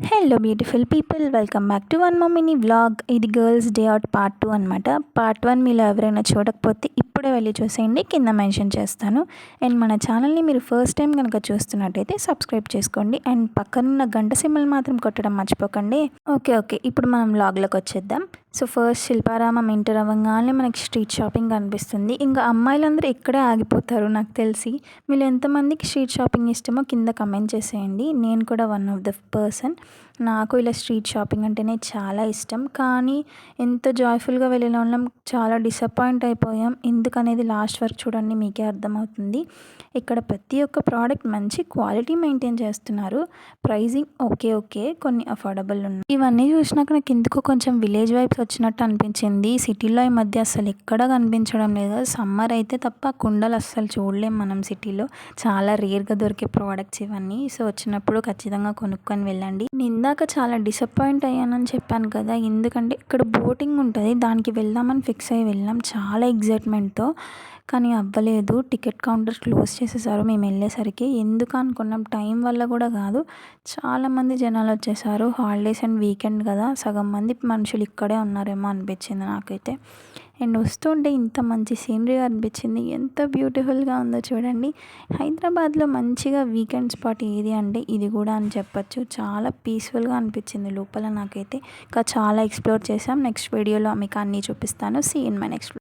Hello beautiful people, welcome back to one more mini vlog. ఇది girls day out part 2 అనమాట. Part 1 మీలో ఎవరైనా చూడకపోతే ఇప్పుడే వెళ్ళి చూసేయండి, కింద మెన్షన్ చేస్తాను. అండ్ మన ఛానల్ని మీరు ఫస్ట్ టైం కనుక చూస్తున్నట్టయితే సబ్స్క్రైబ్ చేసుకోండి అండ్ పక్కనున్న గంట సింబల్ మాత్రం కొట్టడం మర్చిపోకండి. ఓకే, ఇప్పుడు మనం వ్లాగ్లోకి వచ్చేద్దాం. సో ఫస్ట్ శిల్పారామం ఎంటర్ అవ్వగానే మనకి స్ట్రీట్ షాపింగ్ కనిపిస్తుంది. ఇంకా అమ్మాయిలందరూ ఇక్కడే ఆగిపోతారు నాకు తెలిసి. మీరు ఎంతమందికి స్ట్రీట్ షాపింగ్ ఇష్టమో కింద కమెంట్ చేసేయండి. నేను కూడా వన్ ఆఫ్ ద పర్సన్. నాకు ఇలా స్ట్రీట్ షాపింగ్ అంటేనే చాలా ఇష్టం. కానీ ఎంత జాయ్ఫుల్గా వెళ్ళిన వాళ్ళం చాలా డిసప్పాయింట్ అయిపోయాం. ఎందుకనేది లాస్ట్ వరకు చూడండి, మీకే అర్థమవుతుంది. ఇక్కడ ప్రతి ఒక్క ప్రోడక్ట్ మంచి క్వాలిటీ మెయింటైన్ చేస్తున్నారు. ప్రైజింగ్ ఓకే, కొన్ని అఫోర్డబుల్ ఉన్నాయి. ఇవన్నీ చూసినాక నాకు ఎందుకో కొంచెం విలేజ్ వైబ్స్ వచ్చినట్టు అనిపించింది. సిటీలో ఈ మధ్య అసలు ఎక్కడ కనిపించడం లేదు. సమ్మర్ అయితే తప్ప కుండలు అస్సలు చూడలేం మనం సిటీలో. చాలా రేర్గా దొరికే ప్రోడక్ట్స్ ఇవన్నీ. సో వచ్చినప్పుడు ఖచ్చితంగా కొనుక్కొని వెళ్ళండి. ఇందాక చాలా డిసప్పాయింట్ అయ్యానని చెప్పాను కదా, ఎందుకంటే ఇక్కడ బోటింగ్ ఉంటుంది, దానికి వెళ్దామని ఫిక్స్ అయ్యి వెళ్ళాం చాలా ఎగ్జైట్మెంట్తో. కానీ అవ్వలేదు, టికెట్ కౌంటర్ క్లోజ్ చేసేసారు మేము వెళ్ళేసరికి. ఎందుకు అనుకున్నాం, టైం వల్ల కూడా కాదు, చాలామంది జనాలు వచ్చేసారు. హాలిడేస్ అండ్ వీకెండ్ కదా, సగం మంది మనుషులు ఇక్కడే ఉన్నారేమో అనిపించింది నాకైతే. అండ్ వస్తుంటే ఇంత మంచి సీనరీ అనిపించింది, ఎంత బ్యూటిఫుల్గా ఉందో చూడండి. హైదరాబాద్లో మంచిగా వీకెండ్ స్పాట్ ఏది అంటే ఇది కూడా అని చెప్పచ్చు. చాలా పీస్ఫుల్గా అనిపించింది లోపల నాకైతే. ఇంకా చాలా ఎక్స్ప్లోర్ చేసాం. నెక్స్ట్ వీడియోలో మీకు అన్నీ చూపిస్తాను. See in my next.